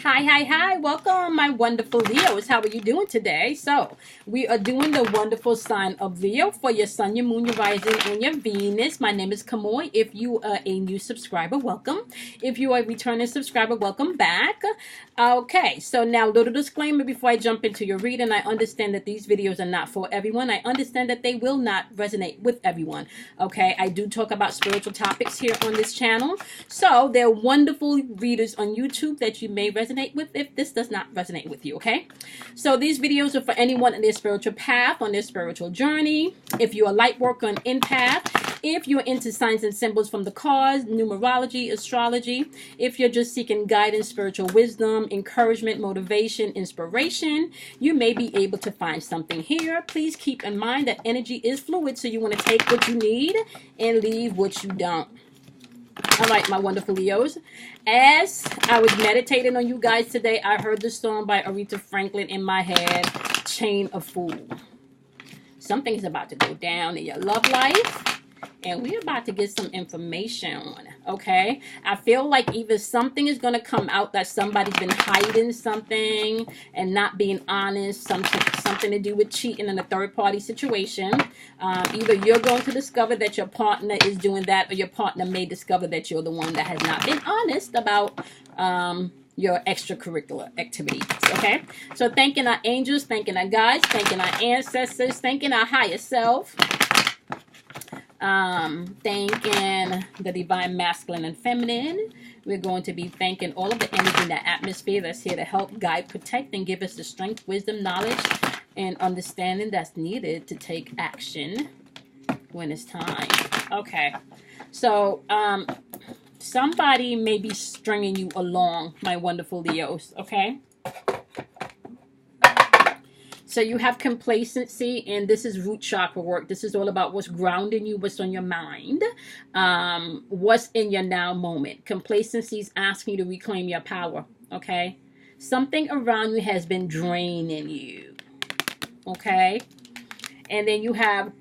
Hi. Welcome, my wonderful Leos. How are you doing today? So, we are doing the wonderful sign of Leo for your sun, your moon, your rising, and your Venus. My name is Kamoy. If you are a new subscriber, welcome. If you are a returning subscriber, welcome back. Okay, so now, little disclaimer before I jump into your reading. I understand that these videos are not for everyone. I understand that they will not resonate with everyone. Okay, I do talk about spiritual topics here on this channel. So, there are wonderful readers on YouTube that you may resonate with if this does not resonate with you, okay? So these videos are for anyone in their spiritual path, on their spiritual journey. If you're a light worker, an empath, if you're into signs and symbols from the cards, numerology, astrology, if you're just seeking guidance, spiritual wisdom, encouragement, motivation, inspiration, you may be able to find something here. Please keep in mind that energy is fluid, so you want to take what you need and leave what you don't. All right, my wonderful Leos. As I was meditating on you guys today, I heard the song by Aretha Franklin in my head, Chain of Fool. Something is about to go down in your love life, and we're about to get some information, okay? I feel like either something is going to come out that somebody's been hiding something and not being honest, something to do with cheating in a third-party situation. Either you're going to discover that your partner is doing that, or your partner may discover that you're the one that has not been honest about your extracurricular activities, okay? So thanking our angels, thanking our guides, thanking our ancestors, thanking our higher self, thanking the divine masculine and feminine. We're going to be thanking all of the energy in the atmosphere that's here to help, guide, protect, and give us the strength, wisdom, knowledge, and understanding that's needed to take action when it's time. Okay, so somebody may be stringing you along, my wonderful Leos, okay? So you have complacency, and this is root chakra work. This is all about what's grounding you, what's on your mind, what's in your now moment. Complacency is asking you to reclaim your power, okay? Something around you has been draining you, okay? And then you have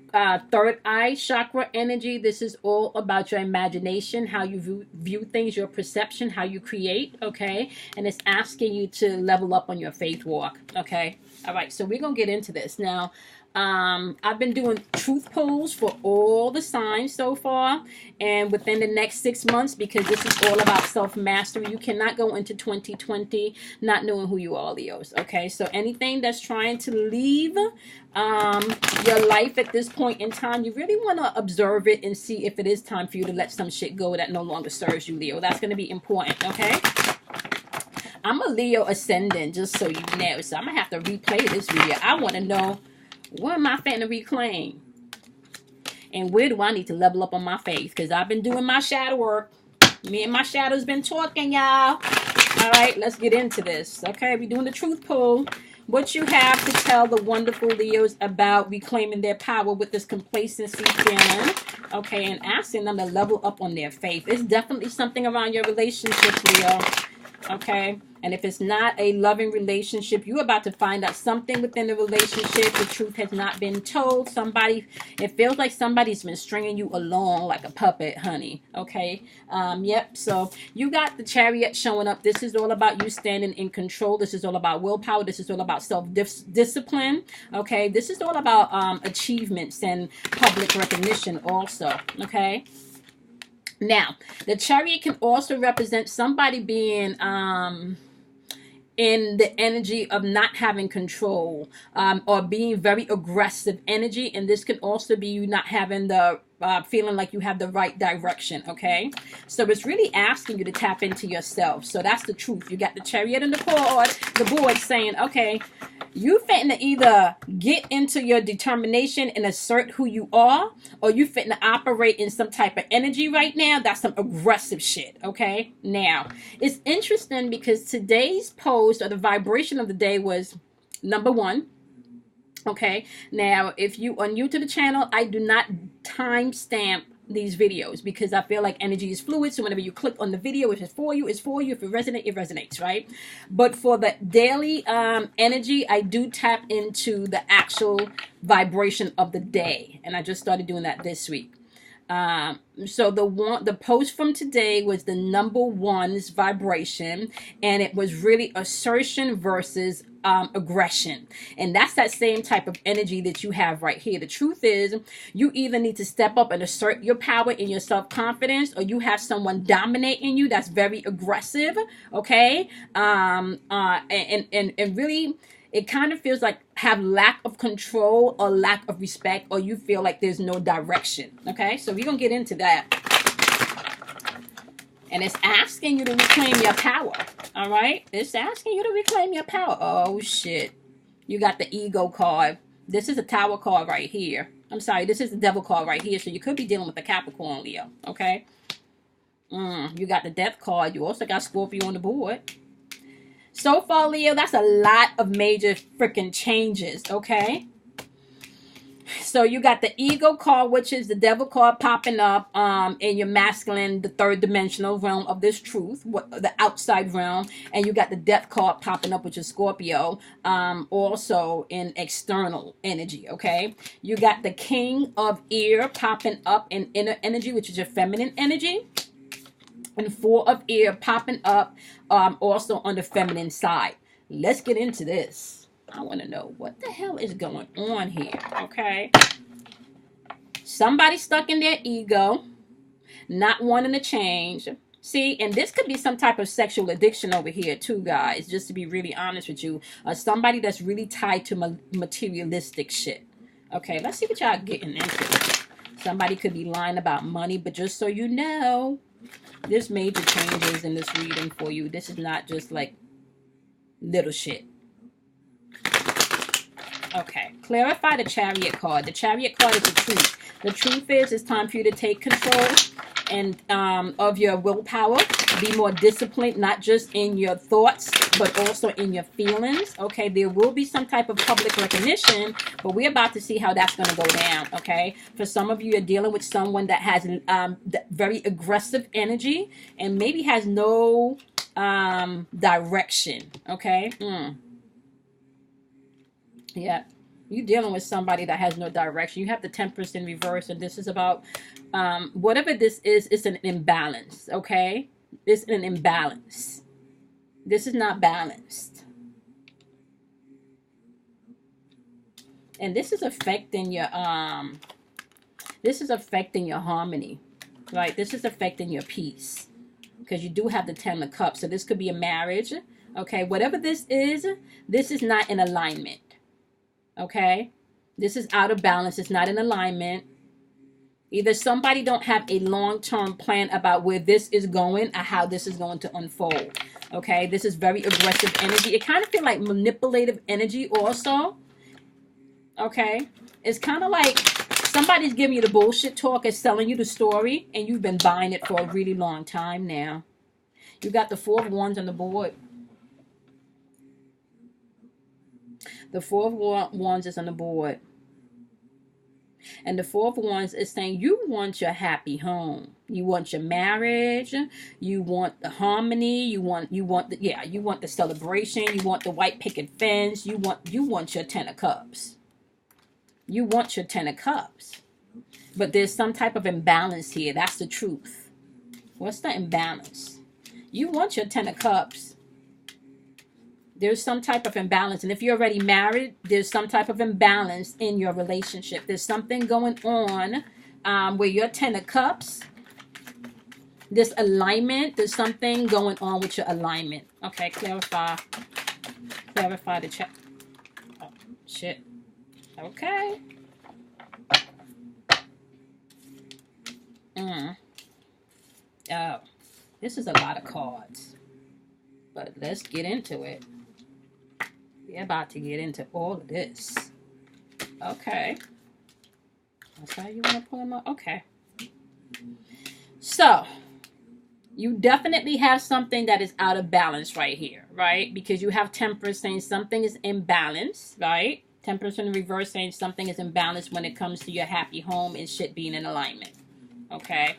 third eye chakra energy. This is all about your imagination, how you view things, your perception, how you create, okay? And it's asking you to level up on your faith walk, okay? All right, so we're going to get into this. Now, I've been doing truth polls for all the signs so far. And within the next 6 months, because this is all about self-mastery, you cannot go into 2020 not knowing who you are, Leos. Okay, so anything that's trying to leave your life at this point in time, you really want to observe it and see if it is time for you to let some shit go that no longer serves you, Leo. That's going to be important, okay? I'm a Leo ascendant, just so you know. So I'm going to have to replay this video. I want to know, what am I finna reclaim? And where do I need to level up on my faith? Because I've been doing my shadow work. Me and my shadow's been talking, y'all. All right, let's get into this. Okay, we're doing the truth poll. What you have to tell the wonderful Leos about reclaiming their power with this complacency feeling. Okay, and asking them to level up on their faith. It's definitely something around your relationship, Leo. Okay, and if it's not a loving relationship, you're about to find out something within the relationship. The truth has not been told. It feels like somebody's been stringing you along like a puppet, honey. Okay, yep. So you got the Chariot showing up. This is all about you standing in control. This is all about willpower. This is all about self-discipline. Okay, this is all about achievements and public recognition also. Okay. Now, the Chariot can also represent somebody being in the energy of not having control, or being very aggressive energy. And this can also be you not having the feeling like you have the right direction, okay? So it's really asking you to tap into yourself. So that's the truth. You got the Chariot and the board saying, okay, you finna either get into your determination and assert who you are, or you finna operate in some type of energy right now. That's some aggressive shit, okay? Now, it's interesting because today's post, or the vibration of the day, was number 1. Okay, now if you are new to the channel, I do not timestamp these videos because I feel like energy is fluid. So whenever you click on the video, if it's for you, it's for you. If it resonates, it resonates, right? But for the daily energy, I do tap into the actual vibration of the day. And I just started doing that this week. So the post from today was the number one's vibration, and it was really assertion versus aggression. And that's that same type of energy that you have right here. The truth is, you either need to step up and assert your power and your self-confidence, or you have someone dominating you that's very aggressive. Okay. And really, it kind of feels like have lack of control or lack of respect, or you feel like there's no direction. Okay, so we're gonna get into that, and it's asking you to reclaim your power. All right, it's asking you to reclaim your power. Oh shit, you got the ego card. This is a tower card right here. I'm sorry, this is the devil card right here. So you could be dealing with the Capricorn, Leo. Okay, you got the death card. You also got Scorpio on the board. So far, Leo, that's a lot of major freaking changes, okay? So you got the ego card, which is the devil card popping up in your masculine, the third dimensional realm of this truth, the outside realm. And you got the death card popping up, which is Scorpio, also in external energy, okay? You got the king of ear popping up in inner energy, which is your feminine energy. And four of ear popping up also on the feminine side. Let's get into this. I want to know what the hell is going on here, okay? Somebody stuck in their ego, not wanting to change. See, and this could be some type of sexual addiction over here too, guys, just to be really honest with you. Somebody that's really tied to materialistic shit. Okay, let's see what y'all getting into. Somebody could be lying about money, but just so you know, there's major changes in this reading for you. This is not just like little shit. Okay, clarify the Chariot card. The Chariot card is the truth. The truth is, it's time for you to take control and of your willpower. Be more disciplined, not just in your thoughts, but also in your feelings. Okay, there will be some type of public recognition, but we're about to see how that's going to go down. Okay, for some of you, you're dealing with someone that has very aggressive energy and maybe has no direction. Okay. Yeah, you're dealing with somebody that has no direction. You have the Temperance in reverse, and this is about whatever this is. It's an imbalance. Okay, it's an imbalance. This is not balanced, and this is affecting your This is affecting your harmony, right? This is affecting your peace, because you do have the Ten of Cups. So this could be a marriage. Okay, whatever this is not in alignment. Okay, this is out of balance. It's not in alignment. Either somebody don't have a long-term plan about where this is going or how this is going to unfold. Okay, this is very aggressive energy. It kind of feels like manipulative energy also. Okay, it's kind of like somebody's giving you the bullshit talk and selling you the story, and you've been buying it for a really long time now. You got the Four of Wands on the board. The Four of Wands is on the board. And the Four of Wands is saying you want your happy home. You want your marriage. You want the harmony. You want the celebration. You want the white picket fence. You want your Ten of Cups. You want your Ten of Cups. But there's some type of imbalance here. That's the truth. What's the imbalance? You want your Ten of Cups. There's some type of imbalance. And if you're already married, there's some type of imbalance in your relationship. There's something going on where your Ten of Cups, this alignment, there's something going on with your alignment. Okay, clarify the check. Oh, shit. Okay. Oh, this is a lot of cards. But let's get into it. We're about to get into all of this. Okay. That's how you want to pull them up? Okay. So, you definitely have something that is out of balance right here, right? Because you have Temperance saying something is imbalanced, right? Temperance in reverse saying something is imbalanced when it comes to your happy home and shit being in alignment. Okay?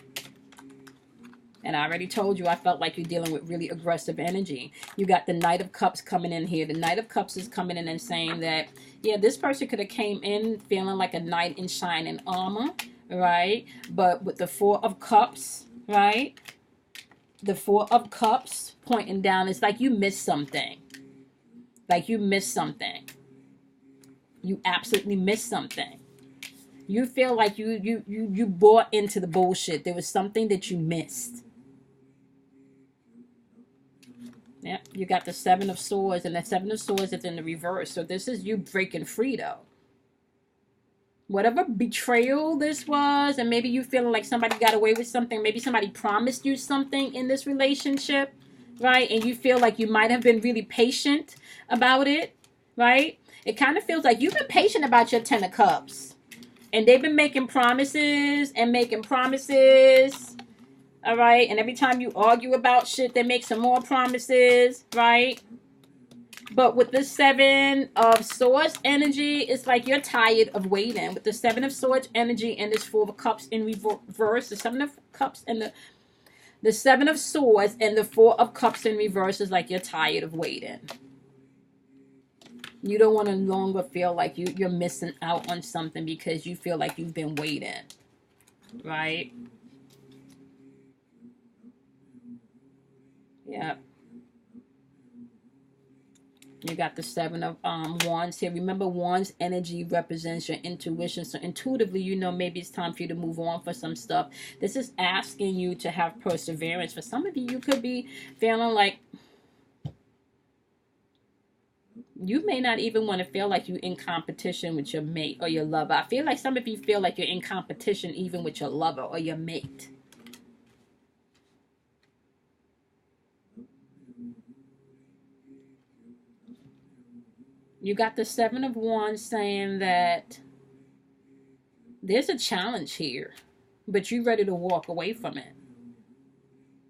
And I already told you I felt like you're dealing with really aggressive energy. You got the Knight of Cups coming in here. The Knight of Cups is coming in and saying that, yeah, this person could have came in feeling like a knight in shining armor. right? But with the Four of Cups, right? The Four of Cups pointing down, it's like you missed something. Like you missed something. You absolutely missed something. You feel like you bought into the bullshit. There was something that you missed. Yeah, you got the Seven of Swords, and the Seven of Swords is in the reverse. So this is you breaking free, though. Whatever betrayal this was, and maybe you feeling like somebody got away with something. Maybe somebody promised you something in this relationship, right? And you feel like you might have been really patient about it, right? It kind of feels like you've been patient about your Ten of Cups. And they've been making promises and making promises. All right. And every time you argue about shit, they make some more promises. Right. But with the Seven of Swords energy, it's like you're tired of waiting. With the Seven of Swords energy and this Four of Cups in reverse, the Seven of Cups and the Seven of Swords and the Four of Cups in reverse is like you're tired of waiting. You don't want to longer feel like you're missing out on something because you feel like you've been waiting. Right? Yeah. You got the Seven of Wands here. Remember, Wands energy represents your intuition. So intuitively, you know maybe it's time for you to move on for some stuff. This is asking you to have perseverance. For some of you, you could be feeling like you may not even want to feel like you're in competition with your mate or your lover. I feel like some of you feel like you're in competition even with your lover or your mate. You got the Seven of Wands saying that there's a challenge here, but you're ready to walk away from it.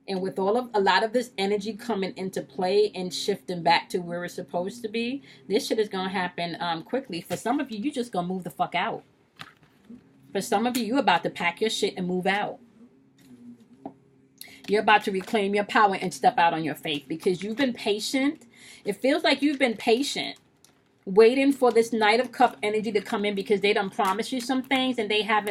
And with a lot of this energy coming into play and shifting back to where it's supposed to be, this shit is going to happen quickly. For some of you, you just going to move the fuck out. For some of you, you're about to pack your shit and move out. You're about to reclaim your power and step out on your faith because you've been patient. It feels like you've been patient, waiting for this Knight of Cup energy to come in because they done promised you some things and they have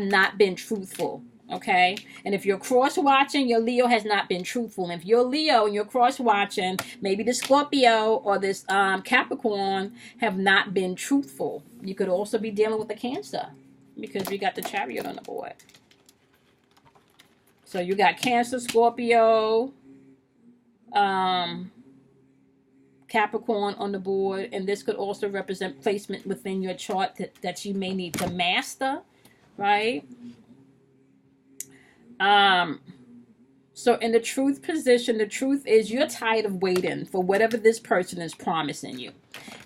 not been truthful. Okay, and if you're cross-watching, your Leo has not been truthful. And if you're Leo and you're cross-watching, maybe the Scorpio or this Capricorn have not been truthful. You could also be dealing with the Cancer because we got the Chariot on the board. So you got Cancer, Scorpio, Capricorn on the board, and this could also represent placement within your chart that you may need to master, right? So in the truth position, the truth is you're tired of waiting for whatever this person is promising you.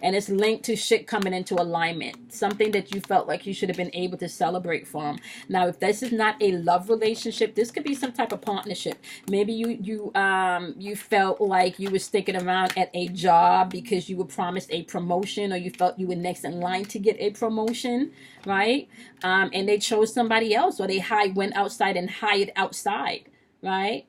And it's linked to shit coming into alignment. Something that you felt like you should have been able to celebrate from. Now, if this is not a love relationship, this could be some type of partnership. Maybe you felt like you were sticking around at a job because you were promised a promotion, or you felt you were next in line to get a promotion, right? And they chose somebody else, or they went outside and hired outside, right?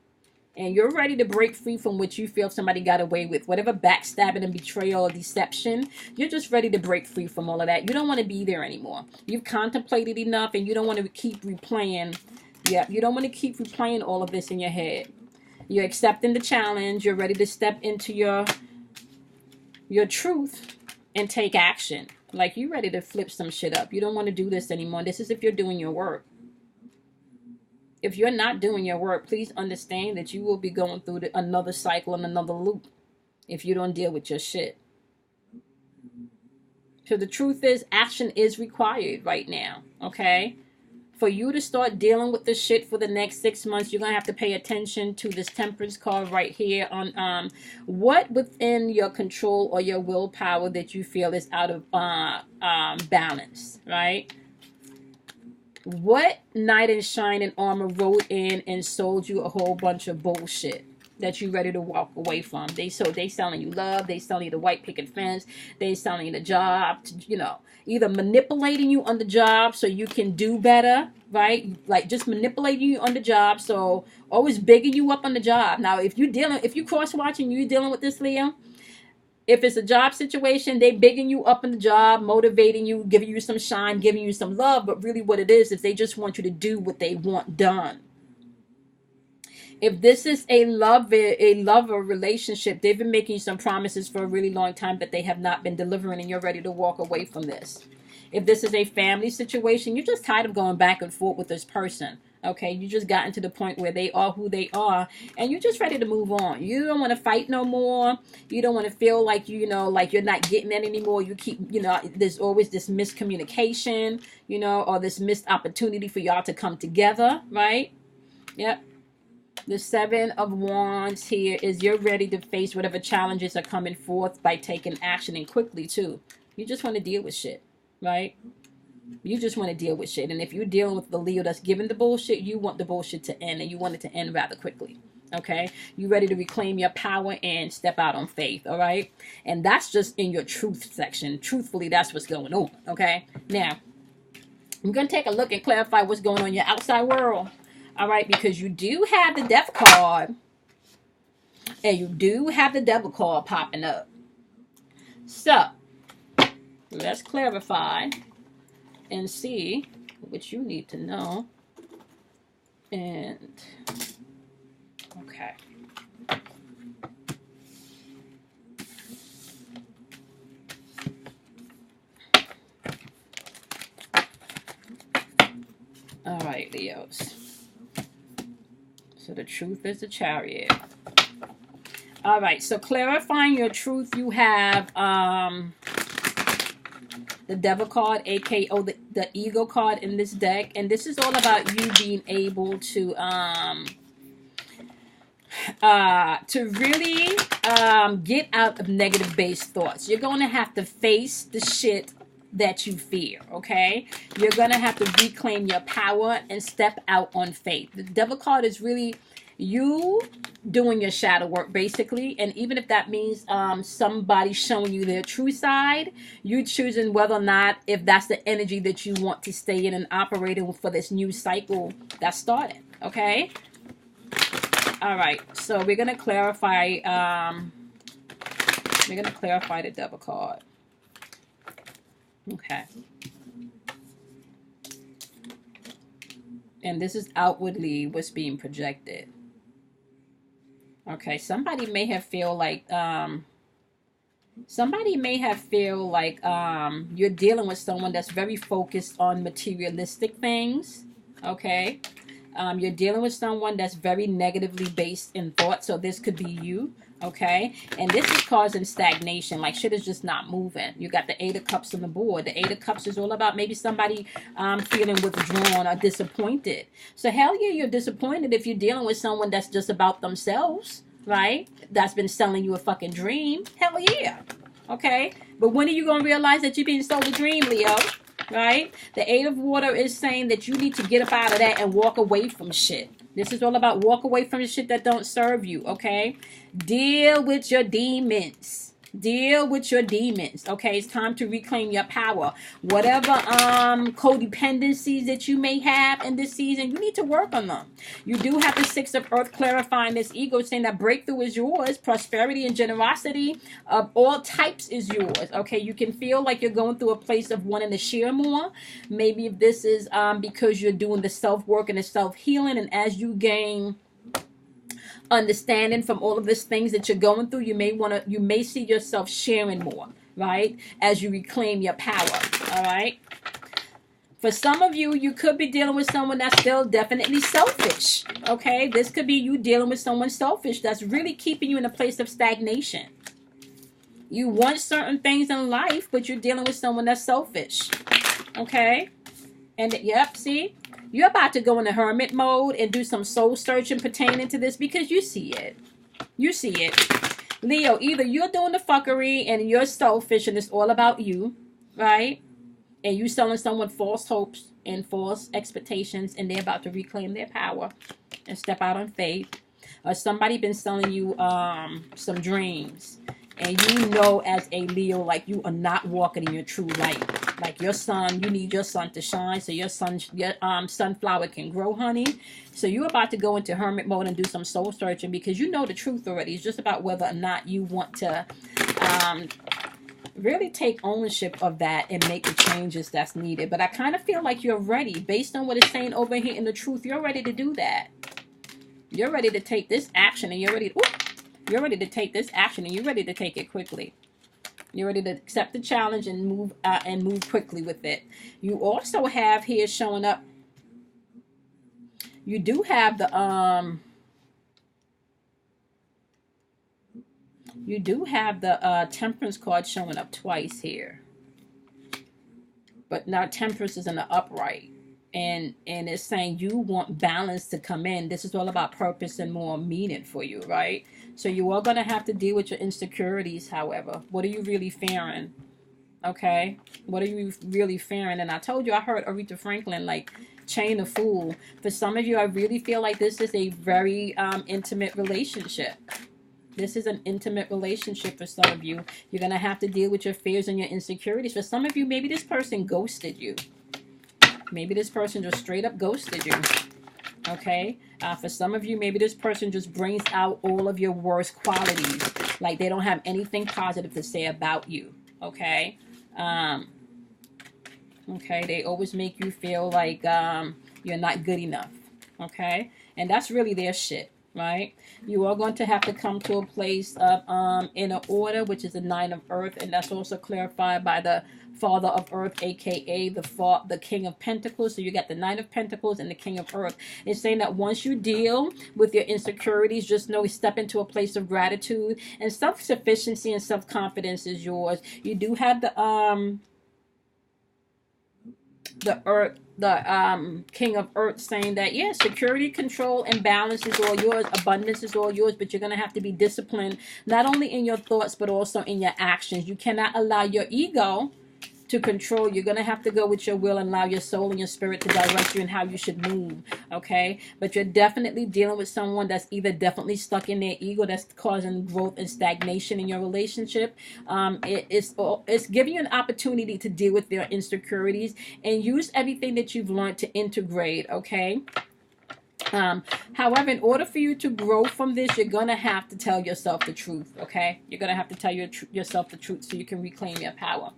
And you're ready to break free from what you feel somebody got away with. Whatever backstabbing and betrayal or deception, you're just ready to break free from all of that. You don't want to be there anymore. You've contemplated enough and you don't want to keep replaying. Yeah, you don't want to keep replaying all of this in your head. You're accepting the challenge. You're ready to step into your truth and take action. Like you're ready to flip some shit up. You don't want to do this anymore. This is if you're doing your work. If you're not doing your work, please understand that you will be going through another cycle and another loop if you don't deal with your shit. So the truth is, action is required right now, okay? For you to start dealing with this shit for the next 6 months, you're going to have to pay attention to this Temperance card right here on what within your control or your willpower that you feel is out of balance, right? What knight in shining armor rode in and sold you a whole bunch of bullshit that you ready to walk away from? They selling you love, they selling you the white picket fence, they selling you the job, either manipulating you on the job so you can do better, right? Like just manipulating you on the job, so always bigging you up on the job. Now, if you cross-watching, you dealing with this, Leo, If it's a job situation, they bigging you up in the job, motivating you, giving you some shine, giving you some love. But really what it is they just want you to do what they want done. If this is a lover relationship, they've been making you some promises for a really long time that they have not been delivering, and you're ready to walk away from this. If this is a family situation, you're just tired of going back and forth with this person. Okay, you just gotten to the point where they are who they are, and you're just ready to move on. You don't want to fight no more. You don't want to feel like like you're not getting it anymore. You keep, there's always this miscommunication, or this missed opportunity for y'all to come together, right? Yep. The 7 of Wands here is you're ready to face whatever challenges are coming forth by taking action, and quickly too. You just want to deal with shit, right? You just want to deal with shit. And if you're dealing with the Leo that's giving the bullshit, you want the bullshit to end, and you want it to end rather quickly. Okay? You ready to reclaim your power and step out on faith, all right? And that's just in your truth section. Truthfully, that's what's going on, okay? Now, I'm going to take a look and clarify what's going on in your outside world. All right, because you do have the Death card, and you do have the Devil card popping up. So, let's clarify and see what you need to know. And, okay. All right, Leos. So the truth is the Chariot. All right, so clarifying your truth, you have the Devil card, aka the Ego card in this deck. And this is all about you being able to really get out of negative based thoughts. You're going to have to face the shit that you fear, okay? You're going to have to reclaim your power and step out on faith. The Devil card is really you doing your shadow work, basically. And even if that means somebody showing you their true side, you choosing whether or not, if that's the energy that you want to stay in and operating for this new cycle that started, okay? All right, so we're going to clarify the Devil card. Okay. And this is outwardly what's being projected. Okay, somebody may have feel like you're dealing with someone that's very focused on materialistic things. Okay. You're dealing with someone that's very negatively based in thought. So this could be you. Okay, and this is causing stagnation, like shit is just not moving. You got the 8 of Cups on the board. The 8 of Cups is all about maybe somebody feeling withdrawn or disappointed. So hell yeah, you're disappointed if you're dealing with someone that's just about themselves, right? That's been selling you a fucking dream. Hell yeah. Okay, but when are you going to realize that you're being sold a dream, Leo? Right? The 8 of Water is saying that you need to get up out of that and walk away from shit. This is all about walk away from the shit that don't serve you, okay? Deal with your demons. Deal with your demons, okay? It's time to reclaim your power. Whatever codependencies that you may have in this season, you need to work on them. You do have the 6 of Earth clarifying this ego, saying that breakthrough is yours. Prosperity and generosity of all types is yours, okay? You can feel like you're going through a place of wanting to share more. Maybe if this is because you're doing the self-work and the self-healing, and as you gain understanding from all of these things that you're going through, you may see yourself sharing more, right? As you reclaim your power, all right? For some of you, you could be dealing with someone that's still definitely selfish, okay? This could be you dealing with someone selfish that's really keeping you in a place of stagnation. You want certain things in life, but you're dealing with someone that's selfish, okay? And yep, see? You're about to go into hermit mode and do some soul searching pertaining to this, because you see it. You see it. Leo, either you're doing the fuckery and you're selfish and it's all about you, right? And you selling someone false hopes and false expectations, and they're about to reclaim their power and step out on faith. Or somebody been selling you some dreams, and you know as a Leo, like you are not walking in your true light. Like your sun, you need your sun to shine so your sunflower can grow, honey. So you're about to go into hermit mode and do some soul searching, because you know the truth already. It's just about whether or not you want to really take ownership of that and make the changes that's needed. But I kind of feel like you're ready. Based on what it's saying over here in the truth, you're ready to do that. You're ready to take this action, and you're ready to take this action, and you're ready to take it quickly. You're ready to accept the challenge and move quickly with it. You also have here showing up, you do have the Temperance card showing up twice here. But now Temperance is in the upright. And it's saying you want balance to come in. This is all about purpose and more meaning for you, right? So you are going to have to deal with your insecurities, however. What are you really fearing? Okay? What are you really fearing? And I told you, I heard Aretha Franklin, like, chain of fool. For some of you, I really feel like this is a very intimate relationship. This is an intimate relationship for some of you. You're going to have to deal with your fears and your insecurities. For some of you, maybe this person ghosted you. Maybe this person just straight up ghosted you. Okay? For some of you, maybe this person just brings out all of your worst qualities. Like they don't have anything positive to say about you. Okay? Okay? They always make you feel like you're not good enough. Okay? And that's really their shit. Right? You are going to have to come to a place of inner order, which is the 9 of Earth. And that's also clarified by the Father of Earth, aka the King of Pentacles. So you got the 9 of Pentacles and the King of Earth. It's saying that once you deal with your insecurities, just know, step into a place of gratitude, and self-sufficiency and self-confidence is yours. You do have the King of Earth saying that, yeah, security, control, and balance is all yours. Abundance is all yours, but you're going to have to be disciplined, not only in your thoughts, but also in your actions. You cannot allow your ego to control. You're going to have to go with your will and allow your soul and your spirit to direct you in how you should move. Okay? But you're definitely dealing with someone that's either definitely stuck in their ego, that's causing growth and stagnation in your relationship. It's giving you an opportunity to deal with their insecurities and use everything that you've learned to integrate. Okay? However, in order for you to grow from this, you're going to have to tell yourself the truth. Okay? You're going to have to tell yourself the truth so you can reclaim your power.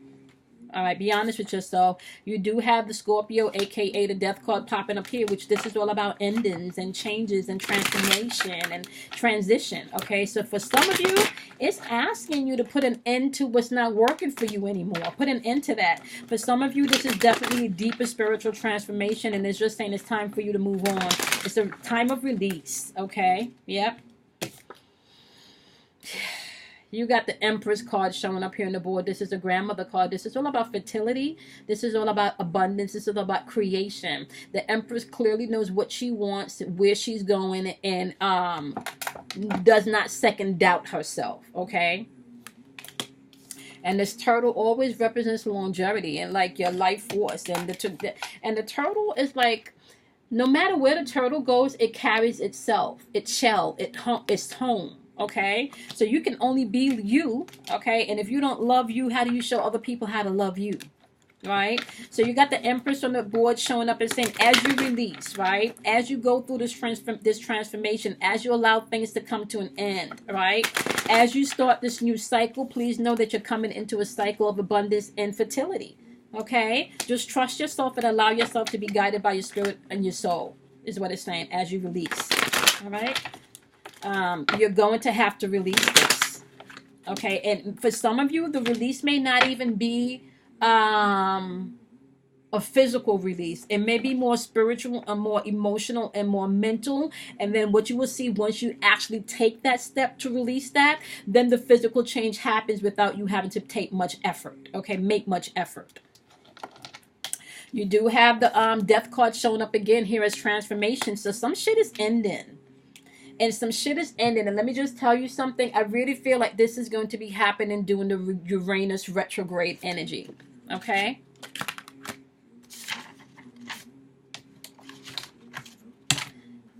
All right, be honest with yourself. You do have the Scorpio, aka the Death card, popping up here, which this is all about endings and changes and transformation and transition. Okay, so for some of you, it's asking you to put an end to what's not working for you anymore. Put an end to that. For some of you, this is definitely a deeper spiritual transformation, and it's just saying it's time for you to move on. It's a time of release. Okay, yep. You got the Empress card showing up here on the board. This is a grandmother card. This is all about fertility. This is all about abundance. This is all about creation. The Empress clearly knows what she wants, where she's going, and does not second doubt herself. Okay? And this turtle always represents longevity and like your life force. And the turtle is like, no matter where the turtle goes, it carries itself, its shell, its home. Okay, so you can only be you. Okay, and if you don't love you, how do you show other people how to love you? Right? So you got the Empress on the board showing up and saying, as you release, right, as you go through this transformation, as you allow things to come to an end, right, as you start this new cycle, please know that you're coming into a cycle of abundance and fertility. Okay, just trust yourself and allow yourself to be guided by your spirit and your soul, is what it's saying, as you release. All right. You're going to have to release this. Okay, and for some of you, the release may not even be a physical release. It may be more spiritual and more emotional and more mental. And then what you will see once you actually take that step to release that, then the physical change happens without you having to take much effort. Okay, make much effort. You do have the Death card showing up again here as transformation. So some shit is ending. And some shit is ending. And let me just tell you something. I really feel like this is going to be happening during the Uranus retrograde energy. Okay?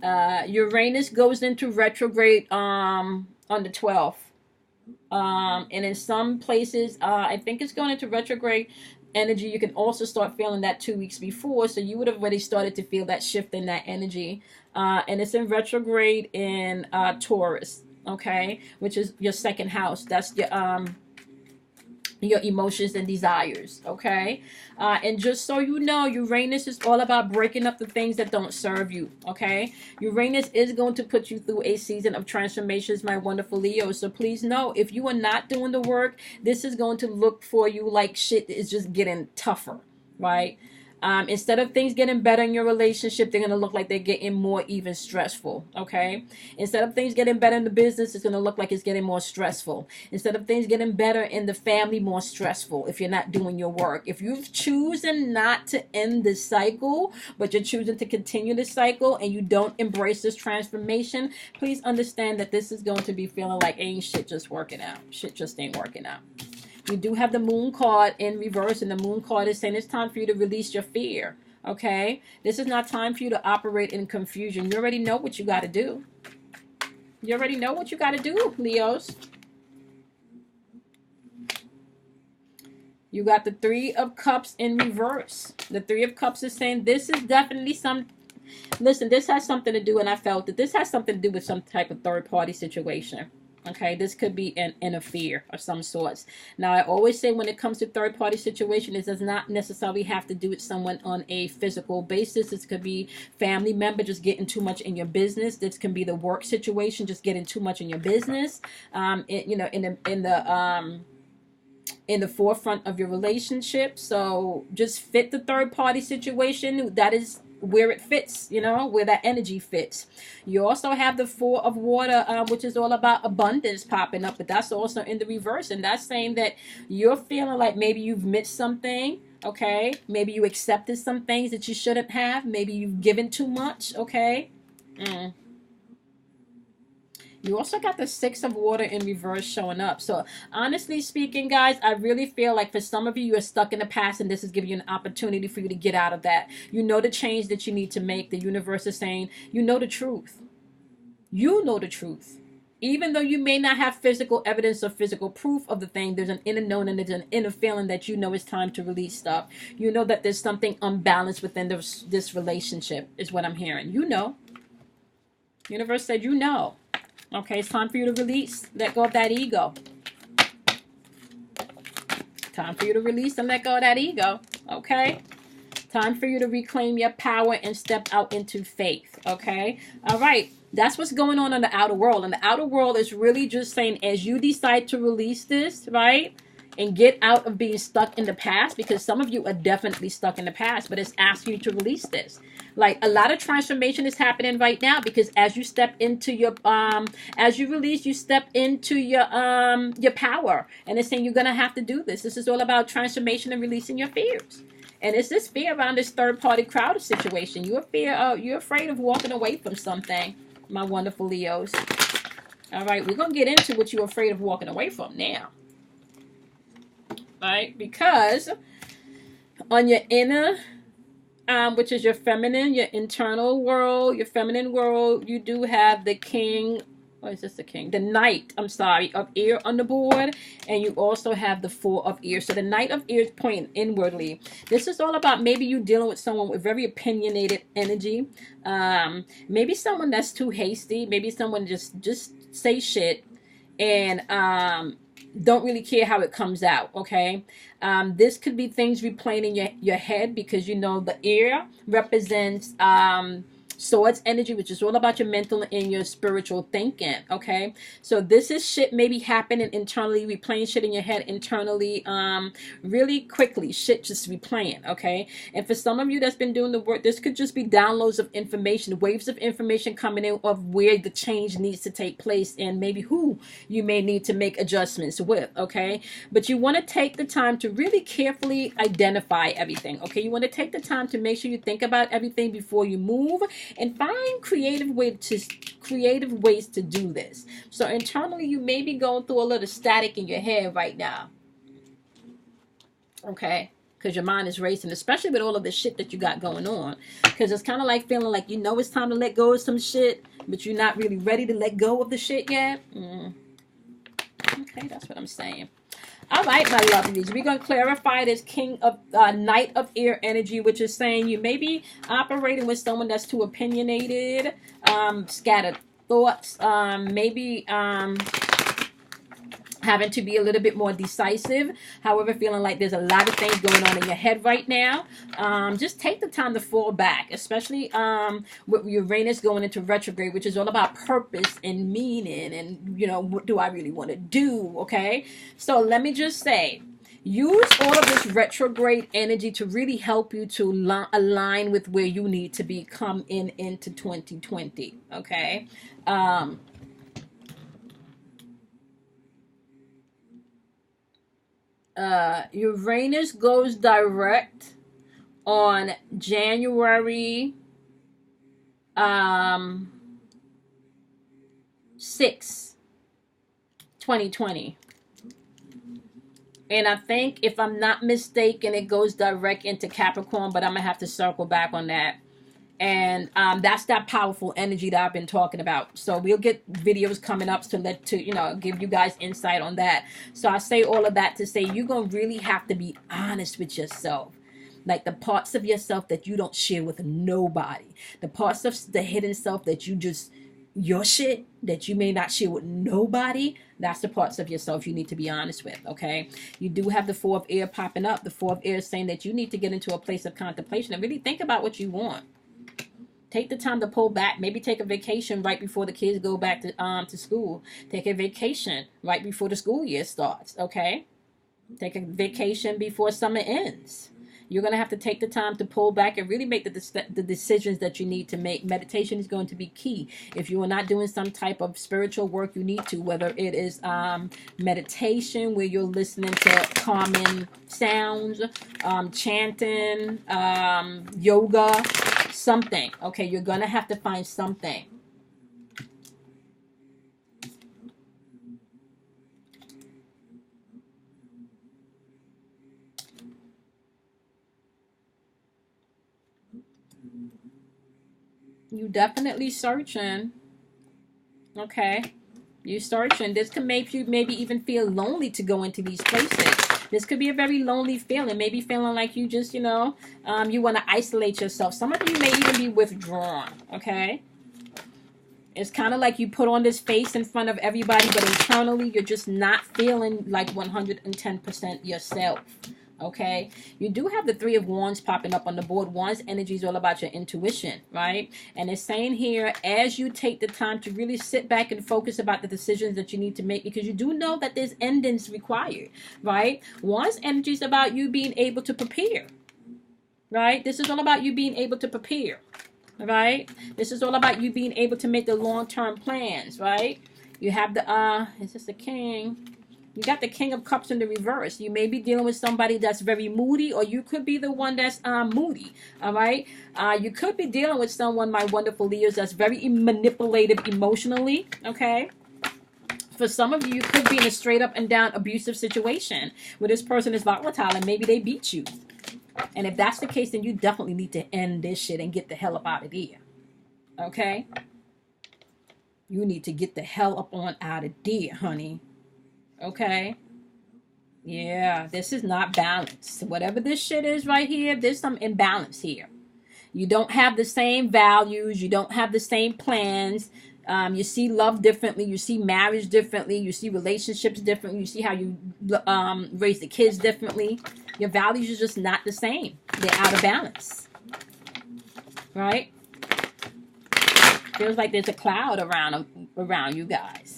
Uranus goes into retrograde on the 12th. And in some places, I think it's going into retrograde energy. You can also start feeling that 2 weeks before. So you would have already started to feel that shift in that energy. And it's in retrograde in Taurus, okay, which is your second house. That's your your emotions and desires. Okay, and just so you know, Uranus is all about breaking up the things that don't serve you. Okay, Uranus is going to put you through a season of transformations, my wonderful Leo. So please know, if you are not doing the work, this is going to look for you like shit is just getting tougher, right? Instead of things getting better in your relationship, they're going to look like they're getting more even stressful. Okay, instead of things getting better in the business, it's going to look like it's getting more stressful. Instead of things getting better in the family, more stressful if you're not doing your work. If you've chosen not to end this cycle, but you're choosing to continue this cycle, and you don't embrace this transformation, please understand that this is going to be feeling like ain't shit just working out. Shit just ain't working out. You do have the moon card in reverse, and the moon card is saying it's time for you to release your fear. Okay, this is not time for you to operate in confusion. You already know what you got to do. You already know what you got to do, Leos. You got the Three of Cups in reverse. The Three of Cups is saying this is definitely some... Listen, this has something to do, and I felt that this has something to do with some type of third-party situation. Okay, this could be an affair of some sorts. Now, I always say when it comes to third-party situation, it does not necessarily have to do with someone on a physical basis. This could be family member just getting too much in your business. This can be the work situation just getting too much in your business. In the forefront of your relationship. So just fit the third-party situation. That is where it fits, where that energy fits. You also have the Four of Water, which is all about abundance popping up, but that's also in the reverse, and that's saying that you're feeling like maybe you've missed something. Okay, maybe you accepted some things that you shouldn't have. Maybe you've given too much. Okay. You also got the Six of Water in reverse showing up. So honestly speaking, guys, I really feel like for some of you, you're stuck in the past, and this is giving you an opportunity for you to get out of that. You know the change that you need to make. The universe is saying, you know the truth. You know the truth. Even though you may not have physical evidence or physical proof of the thing, there's an inner knowing and there's an inner feeling that you know it's time to release stuff. You know that there's something unbalanced within this relationship, is what I'm hearing. You know. Universe said you know. Okay, it's time for you to release. Let go of that ego. Time for you to release and let go of that ego. Okay? Time for you to reclaim your power and step out into faith. Okay? All right. That's what's going on in the outer world. And the outer world is really just saying, as you decide to release this, right? And get out of being stuck in the past, because some of you are definitely stuck in the past, but it's asking you to release this. Like, a lot of transformation is happening right now, because as you step into your as you release, you step into your power, and it's saying you're gonna have to do this. This is all about transformation and releasing your fears. And it's this fear around this third-party crowd situation. You're afraid of walking away from something, my wonderful Leos. All right, we're gonna get into what you're afraid of walking away from now. Right, because on your inner, which is your feminine, your internal world, your feminine world, you do have the king. What is this? The king, the knight, I'm sorry, of ear on the board, and you also have the Four of ears. So the knight of ears pointing inwardly. This is all about maybe you dealing with someone with very opinionated energy. Maybe someone that's too hasty. Maybe someone just say shit and don't really care how it comes out. Okay, this could be things replaying in your head, because the ear represents swords energy, which is all about your mental and your spiritual thinking. Okay, so this is shit maybe happening internally, replaying shit in your head internally, really quickly, shit just replaying. Okay, and for some of you that's been doing the work, this could just be downloads of information, waves of information coming in of where the change needs to take place, and maybe who you may need to make adjustments with. Okay, but you want to take the time to really carefully identify everything. Okay, you want to take the time to make sure you think about everything before you move, and find creative ways to do this. So internally, you may be going through a little static in your head right now. Okay, because your mind is racing, especially with all of the shit that you got going on. Because it's kind of like feeling like it's time to let go of some shit, but you're not really ready to let go of the shit yet. Okay, that's what I'm saying. All right, my lovelies, we're going to clarify this Knight of Air energy, which is saying you may be operating with someone that's too opinionated, scattered thoughts, maybe having to be a little bit more decisive. However, feeling like there's a lot of things going on in your head right now. Just take the time to fall back, especially with Uranus going into retrograde, which is all about purpose and meaning and, what do I really want to do? Okay. So let me just say, use all of this retrograde energy to really help you to align with where you need to be come into 2020. Okay. Uranus goes direct on January 6, 2020. And I think, if I'm not mistaken, it goes direct into Capricorn, but I'm going to have to circle back on that. And that's that powerful energy that I've been talking about. So we'll get videos coming up to give you guys insight on that. So I say all of that to say, you're going to really have to be honest with yourself. Like the parts of yourself that you don't share with nobody. The parts of the hidden self that you just, your shit that you may not share with nobody. That's the parts of yourself you need to be honest with, okay? You do have the Four of Air popping up. The Four of Air is saying that you need to get into a place of contemplation and really think about what you want. Take the time to pull back. Maybe take a vacation right before the kids go back to school. Take a vacation right before the school year starts, okay? Take a vacation before summer ends. You're going to have to take the time to pull back and really make the decisions that you need to make. Meditation is going to be key. If you are not doing some type of spiritual work, you need to, whether it is meditation, where you're listening to calming sounds, chanting, yoga, something. Okay, you're going to have to find something. You definitely searching. Okay. You searching. This can make you maybe even feel lonely to go into these places. This could be a very lonely feeling. Maybe feeling like you just, you want to isolate yourself. Some of you may even be withdrawn. Okay. It's kind of like you put on this face in front of everybody, but internally you're just not feeling like 110% yourself. Okay, you do have the Three of Wands popping up on the board. Wands energy is all about your intuition, right? And it's saying here, as you take the time to really sit back and focus about the decisions that you need to make, because you do know that there's endings required, right? Wands energy is about you being able to prepare, right? This is all about you being able to prepare, right? This is all about you being able to make the long-term plans, right? You have the, is this the King? You got the King of Cups in the reverse. You may be dealing with somebody that's very moody, or you could be the one that's moody. All right. You could be dealing with someone, my wonderful Leos, that's very manipulative emotionally. Okay. For some of you, you could be in a straight up and down abusive situation where this person is volatile and maybe they beat you. And if that's the case, then you definitely need to end this shit and get the hell up out of there. Okay. You need to get the hell up on out of there, honey. Okay. Yeah, this is not balanced. Whatever this shit is right here, there's some imbalance here. You don't have the same values. You don't have the same plans. You see love differently. You see marriage differently. You see relationships differently. You see how you raise the kids differently. Your values are just not the same. They're out of balance. Right? Feels like there's a cloud around you guys.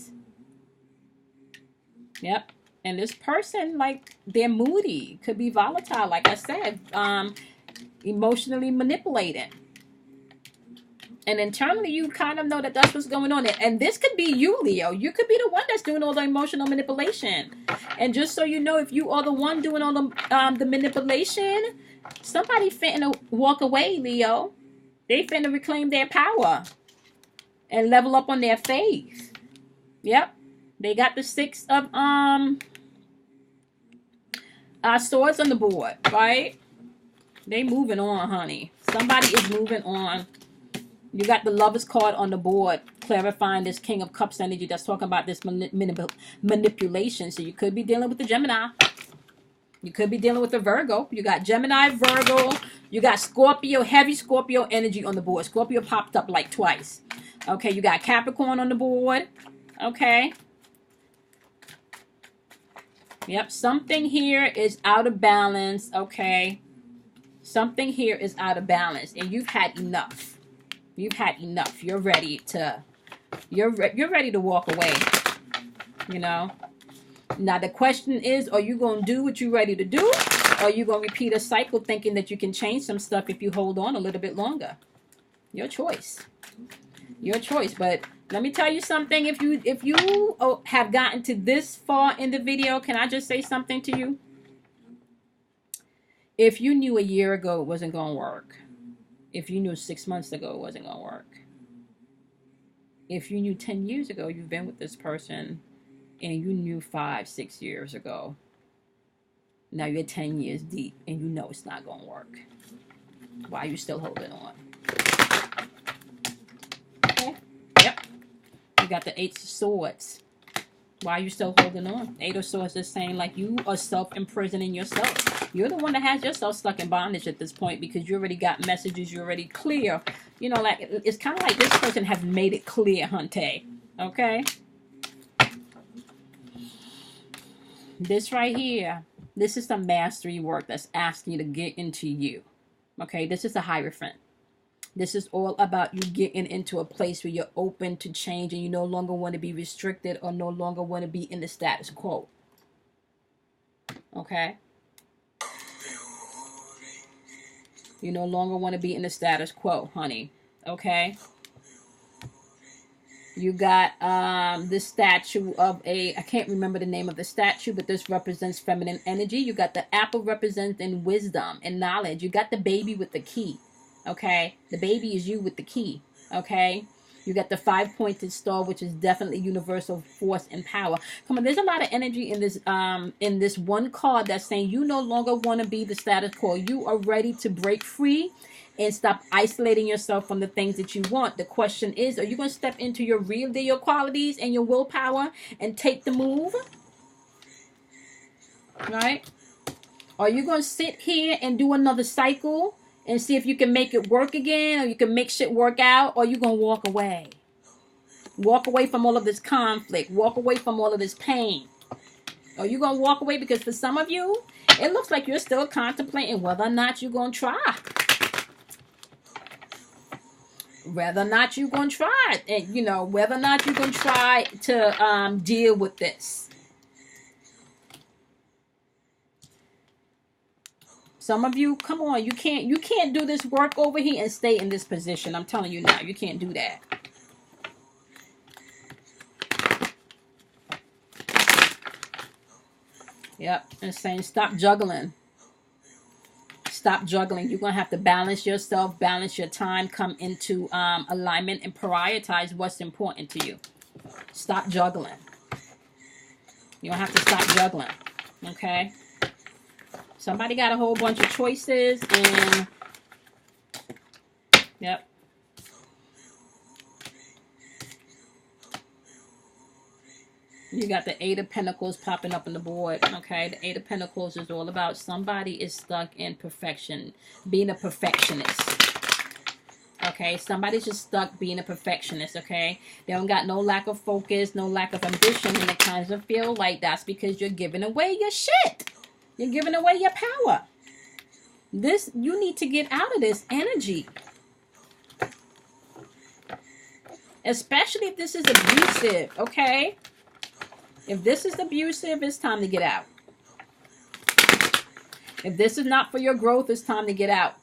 Yep. And this person, like, they're moody. Could be volatile, like I said. Emotionally manipulating. And internally, you kind of know that that's what's going on. And this could be you, Leo. You could be the one that's doing all the emotional manipulation. And just so you know, if you are the one doing all the manipulation, somebody finna walk away, Leo. They finna reclaim their power. And level up on their faith. Yep. They got the Six of Swords on the board, right? They moving on, honey. Somebody is moving on. You got the Lovers card on the board, clarifying this King of Cups energy that's talking about this manipulation. So you could be dealing with the Gemini. You could be dealing with the Virgo. You got Gemini, Virgo. You got Scorpio, heavy Scorpio energy on the board. Scorpio popped up like twice. Okay, you got Capricorn on the board. Okay. Yep, something here is out of balance, okay? Something here is out of balance, and you've had enough. You've had enough. You're ready to, you're ready to walk away, you know? Now, the question is, are you going to do what you're ready to do? Or are you going to repeat a cycle thinking that you can change some stuff if you hold on a little bit longer? Your choice. Your choice. But let me tell you something. If you have gotten to this far in the video, can I just say something to you? If you knew a year ago it wasn't going to work, if you knew 6 months ago it wasn't going to work, if you knew 10 years ago you've been with this person, and you knew 5-6 years ago, now you're 10 years deep and you know it's not going to work, why are you still holding on? Okay. Yep. You got the 8 of Swords. Why are you still holding on? 8 of Swords is saying like you are self-imprisoning yourself. You're the one that has yourself stuck in bondage at this point because you already got messages. You're already clear. You know, like it's kind of like this person has made it clear, Hunte. Okay? This right here, this is the mastery work that's asking you to get into you. Okay? This is a Hierophant. This is all about you getting into a place where you're open to change and you no longer want to be restricted or no longer want to be in the status quo. Okay? You no longer want to be in the status quo, honey. Okay? You got this statue of a, I can't remember the name of the statue, but this represents feminine energy. You got the apple representing wisdom and knowledge. You got the baby with the key. Okay? The baby is you with the key. Okay? You got the 5-pointed star, which is definitely universal force and power. Come on, there's a lot of energy in this one card that's saying you no longer want to be the status quo. You are ready to break free and stop isolating yourself from the things that you want. The question is, are you going to step into your real deal qualities and your willpower and take the move? Right? Are you going to sit here and do another cycle and see if you can make it work again, or you can make shit work out, or you going to walk away? Walk away from all of this conflict. Walk away from all of this pain. Are you going to walk away? Because for some of you, it looks like you're still contemplating whether or not you're going to try. Whether or not you're going to try. And, you know, whether or not you're going to try to deal with this. Some of you, come on, you can't do this work over here and stay in this position. I'm telling you now, you can't do that. Yep, and saying stop juggling. Stop juggling. You're going to have to balance yourself, balance your time, come into alignment and prioritize what's important to you. Stop juggling. You don't have to stop juggling. Okay? Somebody got a whole bunch of choices and yep. You got the 8 of Pentacles popping up on the board. Okay, the 8 of Pentacles is all about somebody is stuck in perfection, being a perfectionist. Okay, somebody's just stuck being a perfectionist. Okay, they don't got no lack of focus, no lack of ambition, and it kind of feel like that's because you're giving away your shit. You're giving away your power. This, you need to get out of this energy. Especially if this is abusive, okay? If this is abusive, it's time to get out. If this is not for your growth, it's time to get out.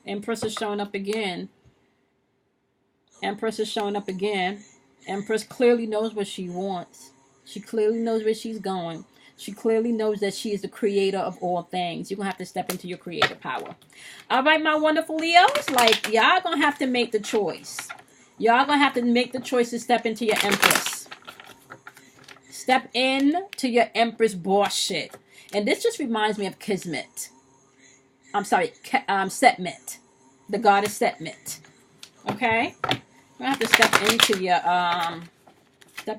Empress is showing up again. Empress is showing up again. Empress clearly knows what she wants. She clearly knows where she's going. She clearly knows that she is the creator of all things. You're going to have to step into your creative power. All right, my wonderful Leos. Like, y'all going to have to make the choice. Y'all going to have to make the choice to step into your Empress. Step in to your Empress boss shit. And this just reminds me of Kismet. I'm sorry, Setmet. The goddess Setmet. Okay? You're going to have to step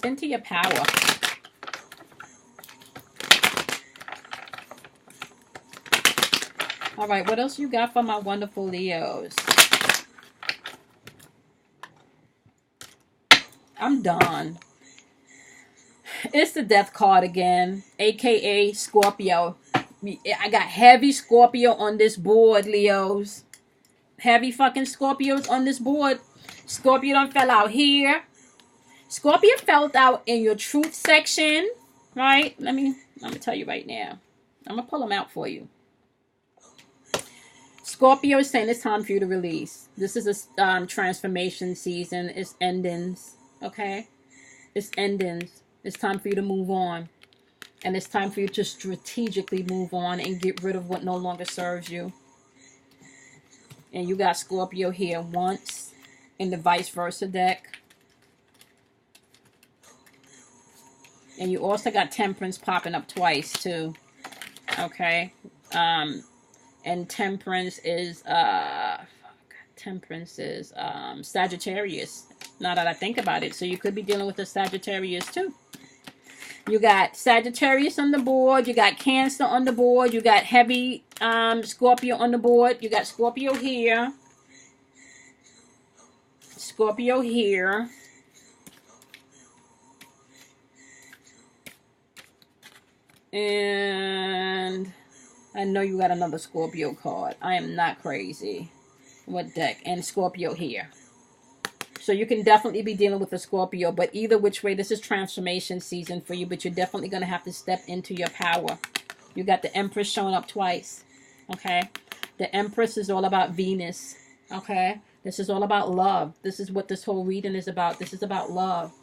into your power. All right, what else you got for my wonderful Leos? I'm done. It's the death card again, aka Scorpio. I got heavy Scorpio on this board, Leos. Heavy fucking Scorpios on this board. Scorpio done fell out here. Scorpio fell out in your truth section, right? I'm gonna tell you right now. I'm gonna pull them out for you. Scorpio is saying it's time for you to release. This is a transformation season. It's endings, okay? It's endings. It's time for you to move on. And it's time for you to strategically move on and get rid of what no longer serves you. And you got Scorpio here once in the vice versa deck. And you also got Temperance popping up twice too. Okay. And Temperance is Sagittarius. Now that I think about it. So you could be dealing with a Sagittarius too. You got Sagittarius on the board. You got Cancer on the board. You got heavy Scorpio on the board. You got Scorpio here. Scorpio here. And I know you got another Scorpio card. I am not crazy. What deck? And Scorpio here. So you can definitely be dealing with a Scorpio. But either which way, this is transformation season for you. But you're definitely going to have to step into your power. You got the Empress showing up twice. Okay. The Empress is all about Venus. Okay. This is all about love. This is what this whole reading is about. This is about love.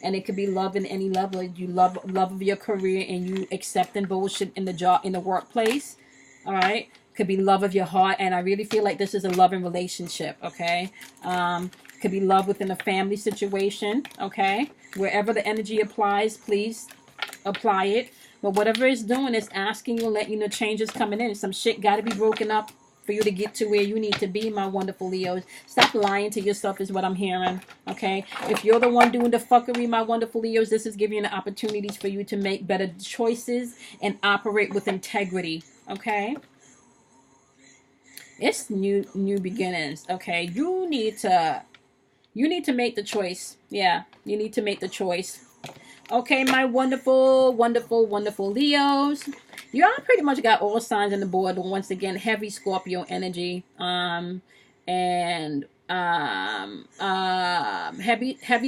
And it could be love in any level. You love of your career and you accepting bullshit in the job, in the workplace. All right. Could be love of your heart. And I really feel like this is a loving relationship. Okay. Could be love within a family situation. Okay. Wherever the energy applies, please apply it. But whatever it's doing, it's asking you, letting you know changes coming in. Some shit got to be broken up for you to get to where you need to be, my wonderful Leos. Stop lying to yourself is what I'm hearing, okay? If you're the one doing the fuckery, my wonderful Leos, this is giving you the opportunities for you to make better choices and operate with integrity, okay? It's new beginnings, okay? You need to make the choice. Yeah, you need to make the choice. Okay, my wonderful, wonderful, wonderful Leos. Y'all pretty much got all signs on the board. Once again, heavy Scorpio energy. Heavy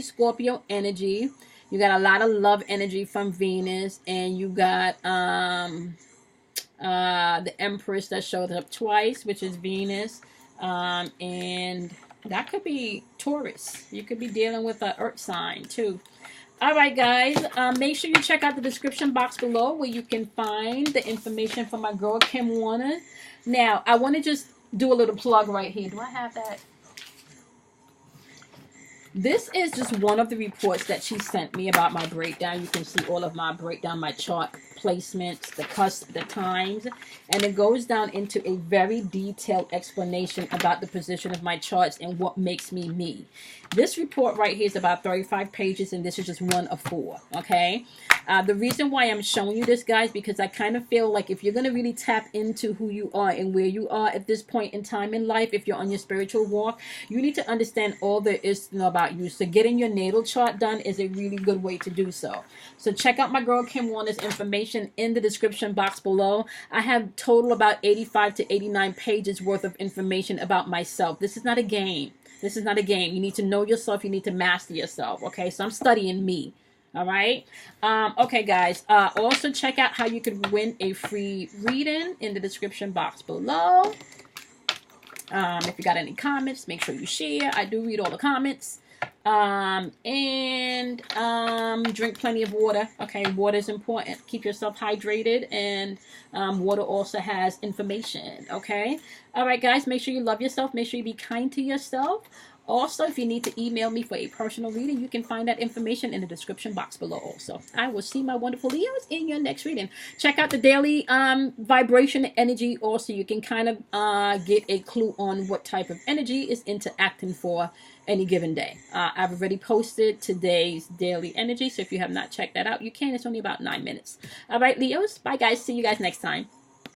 Scorpio energy. You got a lot of love energy from Venus. And you got the Empress that showed up twice, which is Venus. And that could be Taurus. You could be dealing with an earth sign too. All right, guys, make sure you check out the description box below where you can find the information from my girl, Kim Warner. Now, I want to just do a little plug right here. Do I have that? This is just one of the reports that she sent me about my breakdown. You can see all of my breakdown, my chart placements, the times, and it goes down into a very detailed explanation about the position of my charts and what makes me me. This report right here is about 35 pages, and this is just one of 4, okay? The reason why I'm showing you this, guys, because I kind of feel like if you're going to really tap into who you are and where you are at this point in time in life, if you're on your spiritual walk, you need to understand all there is to know about you. So getting your natal chart done is a really good way to do so. So check out my girl Kim Warner's information in the description box below. I have total about 85 to 89 pages worth of information about myself. This is not a game. This is not a game. You need to know yourself. You need to master yourself. Okay, so I'm studying me. All right. Okay, guys. Also check out how you can win a free reading in the description box below. If you got any comments, make sure you share. I do read all the comments. Drink plenty of water. Okay, water is important. Keep yourself hydrated, and water also has information. Okay. All right, guys. Make sure you love yourself. Make sure you be kind to yourself. Also, if you need to email me for a personal reading, you can find that information in the description box below also. I will see my wonderful Leos in your next reading. Check out the daily vibration energy also. You can kind of get a clue on what type of energy is interacting for any given day. I've already posted today's daily energy, so if you have not checked that out, you can. It's only about 9 minutes. All right, Leos. Bye, guys. See you guys next time.